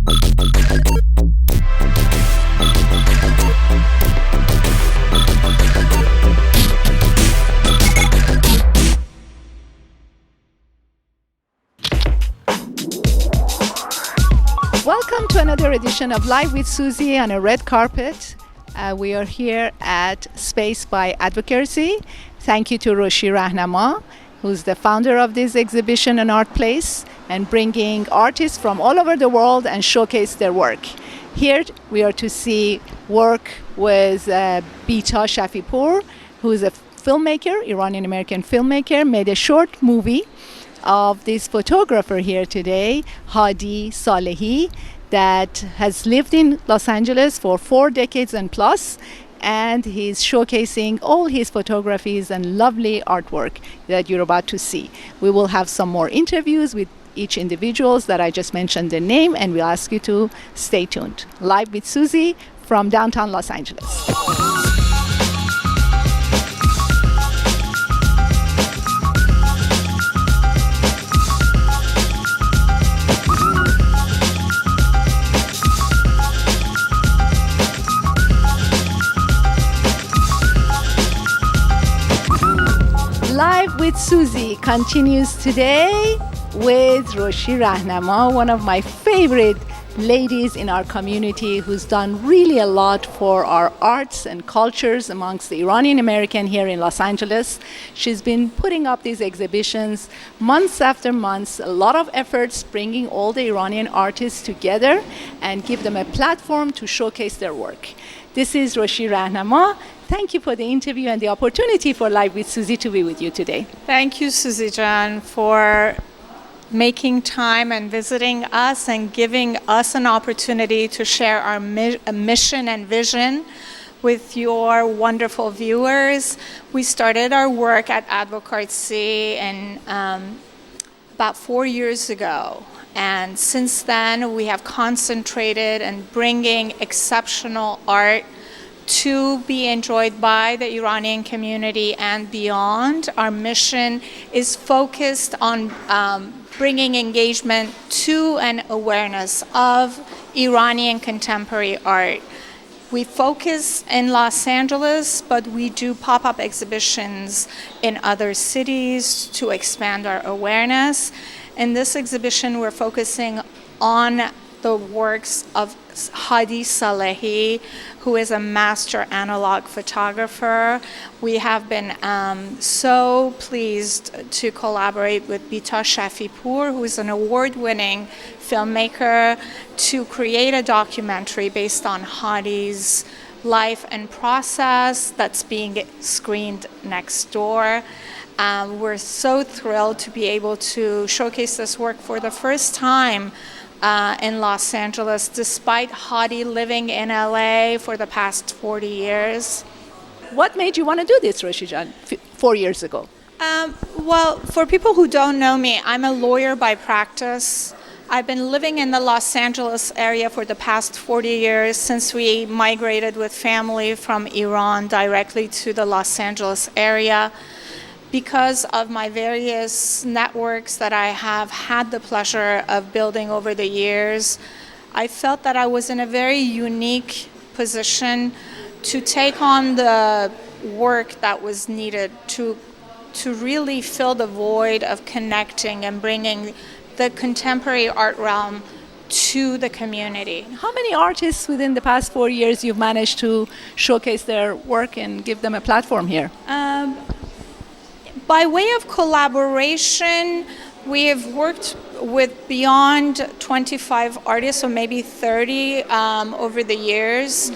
Welcome to another edition of Live with Suzi on a red carpet. We are here at Space by Advocartsy. Thank you to Roshi Rahnama, who's the founder of this exhibition and art place, and bringing artists from all over the world and showcase their work. Here we are to see work with Vita Shafipour, who is a filmmaker, Iranian American filmmaker, made a short movie of this photographer here today, Hadi Salehi, that has lived in Los Angeles for 4 decades and plus, and he's showcasing all his photographies and lovely artwork that you're about to see. We will have some more interviews with each individuals that I just mentioned the name, and we'll ask you to stay tuned. Live with Suzi from downtown Los Angeles. Live with Suzi continues today with Roshi Rahnama, one of my favorite ladies in our community who's done really a lot for our arts and cultures amongst the Iranian American here in Los Angeles. She's been putting up these exhibitions months after months, a lot of efforts bringing all the Iranian artists together and give them a platform to showcase their work. This is Roshi Rahnama. Thank you for the interview and the opportunity for Live with Suzi to be with you today. Thank you, Suzi Jan, for making time and visiting us and giving us an opportunity to share our mission and vision with your wonderful viewers. We started our work at Advocartsy about 4 years ago. And since then, we have concentrated on bringing exceptional art to be enjoyed by the Iranian community and beyond. Our mission is focused on bringing engagement to and awareness of Iranian contemporary art. We focus in Los Angeles, but we do pop-up exhibitions in other cities to expand our awareness. In this exhibition, we're focusing on the works of Hadi Salehi, who is a master analog photographer. We have been so pleased to collaborate with Vita Shafipour, who is an award-winning filmmaker, to create a documentary based on Hadi's life and process that's being screened next door. We're so thrilled to be able to showcase this work for the first time in Los Angeles, despite Hadi living in LA for the past 40 years. What made you want to do this, Roshi Jan, 4 years ago? Well, for people who don't know me, I'm a lawyer by practice. I've been living in the Los Angeles area for the past 40 years since we migrated with family from Iran directly to the Los Angeles area. Because of my various networks that I have had the pleasure of building over the years, I felt that I was in a very unique position to take on the work that was needed to really fill the void of connecting and bringing the contemporary art realm to the community. How many artists within the past 4 years you've managed to showcase their work and give them a platform here? By way of collaboration, we have worked with beyond 25 artists, or maybe 30 over the years.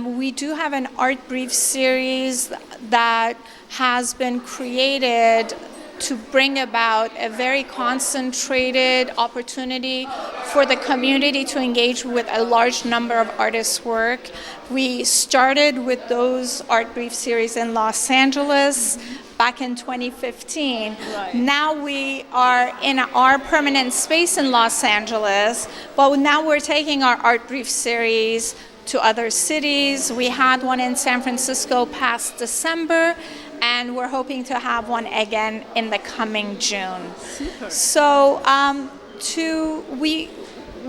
We do have an art brief series that has been created to bring about a very concentrated opportunity for the community to engage with a large number of artists' work. We started with those art brief series in Los Angeles back in 2015. Right. Now we are in our permanent space in Los Angeles, but now we're taking our art brief series to other cities. We had one in San Francisco past December, and we're hoping to have one again in the coming June. Super. So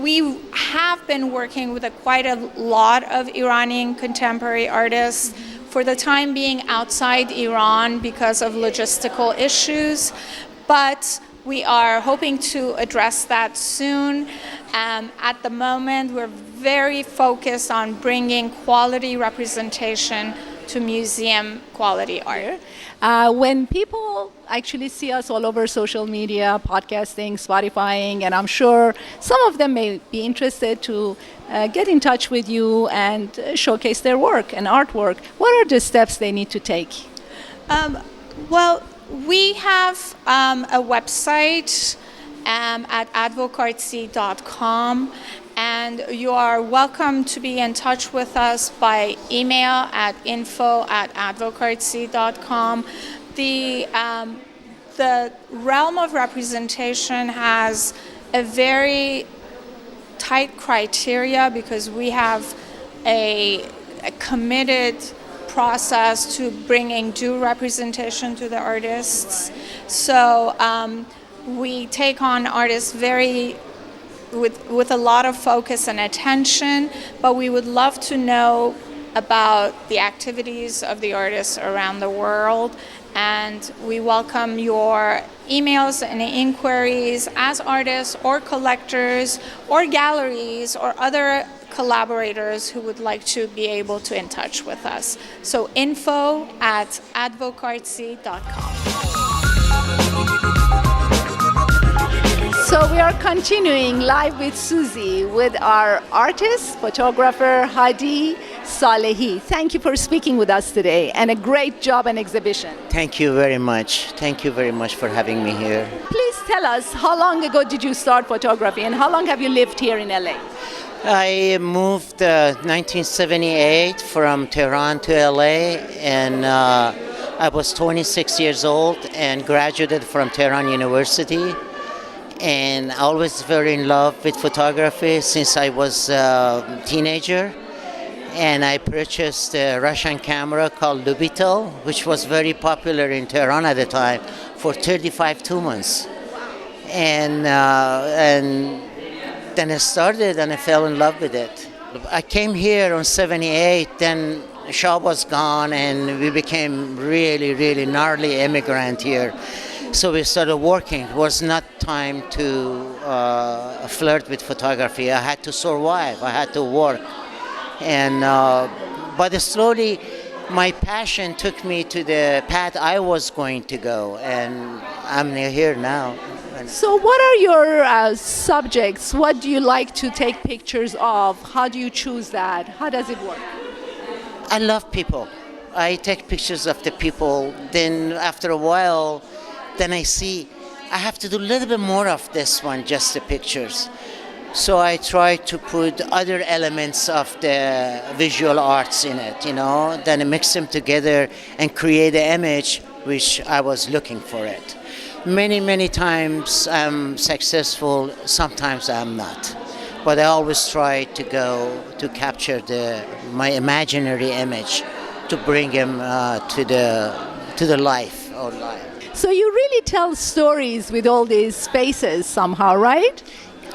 we have been working with quite a lot of Iranian contemporary artists, for the time being outside Iran because of logistical issues, but we are hoping to address that soon. At the moment, we're very focused on bringing quality representation to museum quality art. When people actually see us all over social media, podcasting, Spotifying, and I'm sure some of them may be interested to get in touch with you and showcase their work and artwork, what are the steps they need to take? Well, we have a website at advocartsy.com, and you are welcome to be in touch with us by email at info@advocartsy.com. The realm of representation has a very tight criteria because we have a committed process to bringing due representation to the artists. So we take on artists with a lot of focus and attention, but we would love to know about the activities of the artists around the world, and we welcome your emails and inquiries as artists or collectors or galleries or other collaborators who would like to be able to in touch with us. So info@advocartsy.com. So we are continuing live with Suzi, with our artist, photographer, Hadi Salehi. Thank you for speaking with us today, and a great job and exhibition. Thank you very much. Thank you very much for having me here. Please tell us, how long ago did you start photography, and how long have you lived here in LA? I moved 1978 from Tehran to LA, and I was 26 years old and graduated from Tehran University. And I always very in love with photography since I was a teenager. And I purchased a Russian camera called Vita, which was very popular in Tehran at the time, for 35 tumans. And then I started and I fell in love with it. I came here on 78, then Shah was gone and we became really, really gnarly immigrant here. So we started working. It was not time to flirt with photography. I had to survive. I had to work. And but slowly my passion took me to the path I was going to go, and I'm here now. So what are your subjects? What do you like to take pictures of? How do you choose that? How does it work? I love people. I take pictures of the people. Then after a while, then I see I have to do a little bit more of this one, just the pictures. So I try to put other elements of the visual arts in it, then I mix them together and create an image which I was looking for it. Many, many times I'm successful, sometimes I'm not. But I always try to go to capture my imaginary image to bring him to the life or life. So you really tell stories with all these spaces somehow, right?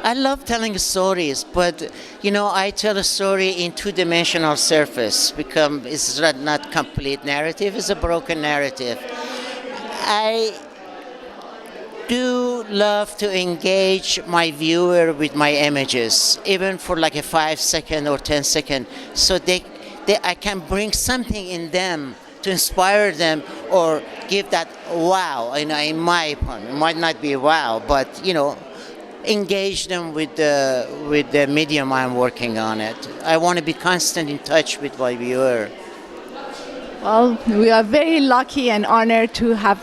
I love telling stories, but I tell a story in two-dimensional surface because it's not complete narrative, it's a broken narrative. I do love to engage my viewer with my images, even for like a 5 second or 10 second, so I can bring something in them to inspire them or give that wow. In my opinion, it might not be wow, but engage them with the medium I'm working on it. I want to be constant in touch with my viewer. Well, we are very lucky and honored to have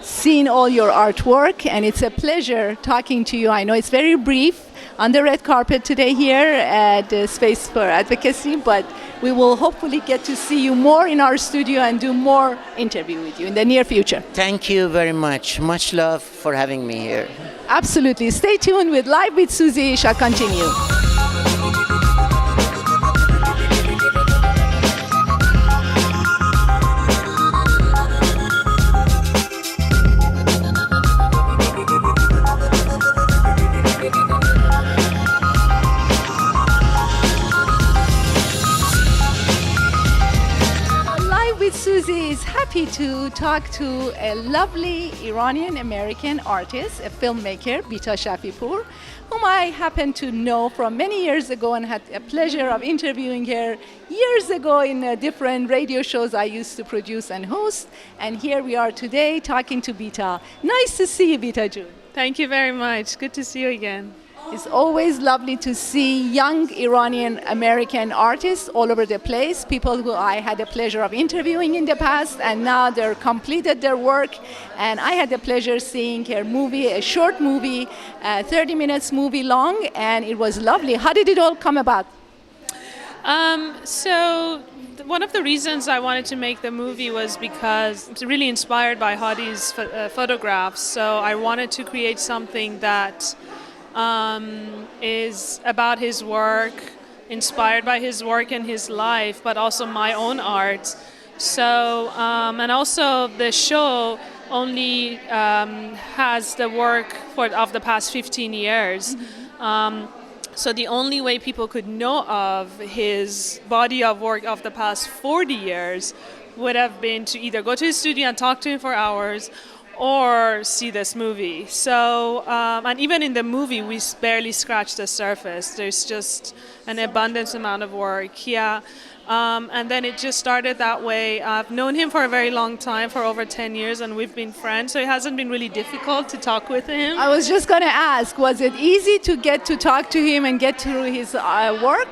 seen all your artwork, and it's a pleasure talking to you. I know it's very brief on the red carpet today here at the Space for Advocacy, but we will hopefully get to see you more in our studio and do more interview with you in the near future. Thank you very much. Much love for having me here. Absolutely. Stay tuned with Live with Suzi. Shall continue. happy to talk to a lovely Iranian American artist, a filmmaker, Vita Shafipur, whom I happen to know from many years ago and had a pleasure of interviewing her years ago in different radio shows I used to produce and host. And here we are today talking to Vita. Nice to see you, Vita June. Thank you very much. Good to see you again. It's always lovely to see young Iranian American artists all over the place, people who I had the pleasure of interviewing in the past, and now they're completed their work. And I had the pleasure seeing her movie, a short movie, 30 minutes movie long, and it was lovely. How did it all come about? One of the reasons I wanted to make the movie was because it's really inspired by Hadi's photographs. So I wanted to create something that is about his work, inspired by his work and his life, but also my own art. So, and also the show only has the work of the past 15 years. So the only way people could know of his body of work of the past 40 years would have been to either go to his studio and talk to him for hours, or see this movie. So, and even in the movie, we barely scratched the surface. There's just an abundance amount of work, yeah. And then it just started that way. I've known him for a very long time, for over 10 years, and we've been friends, so it hasn't been really difficult to talk with him. I was just going to ask, was it easy to get to talk to him and get through his work?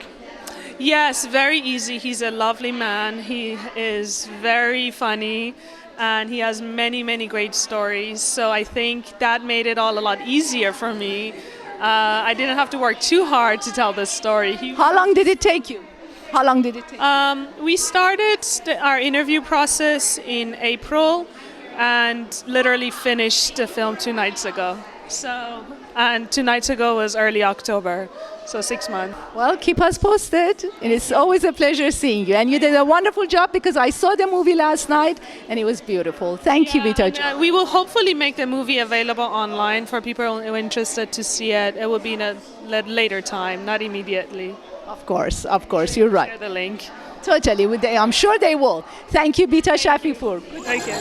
Yes, very easy. He's a lovely man. He is very funny. And he has many, many great stories. So I think that made it all a lot easier for me. I didn't have to work too hard to tell this story. How long did it take you? How long did it take you? We started our interview process in April and literally finished the film 2 nights ago. And 2 nights ago was early October. So 6 months. Well, keep us posted. And it's always a pleasure seeing you. And you did a wonderful job because I saw the movie last night and it was beautiful. Thank you, Vita. We will hopefully make the movie available online for people who are interested to see it. It will be in a later time, not immediately. Of course, you're right. Share the link. Totally, I'm sure they will. Thank you, Vita Shafipur. Thank you.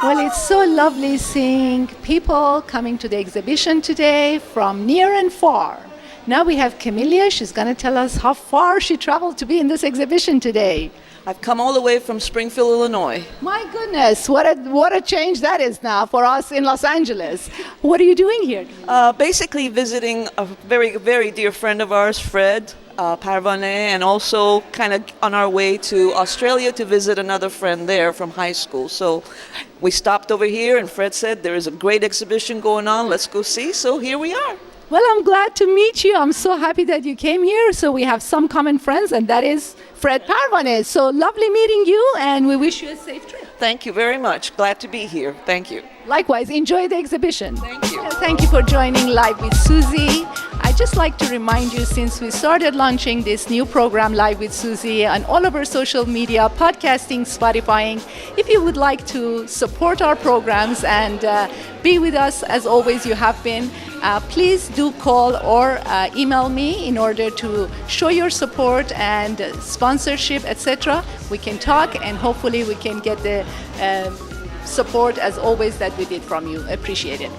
Well, it's so lovely seeing people coming to the exhibition today from near and far. Now we have Camellia. She's going to tell us how far she traveled to be in this exhibition today. I've come all the way from Springfield, Illinois. My goodness, what a change that is now for us in Los Angeles. What are you doing here? Basically visiting a very, very dear friend of ours, Fred Hairbynarineh, and also kind of on our way to Australia to visit another friend there from high school. So we stopped over here and Fred said, there is a great exhibition going on, let's go see. So here we are. Well, I'm glad to meet you. I'm so happy that you came here. So we have some common friends, and that is Fred Hairbynarineh. So lovely meeting you, and we wish you a safe trip. Thank you very much. Glad to be here. Thank you. Likewise, enjoy the exhibition. Thank you. Thank you for joining Live with Suzi. I'd just like to remind you, since we started launching this new program, Live with Suzi, on all of our social media, podcasting, Spotifying, if you would like to support our programs and be with us as always you have been, please do call or email me in order to show your support and sponsorship, etc. We can talk and hopefully we can get the support as always that we did from you. Appreciate it.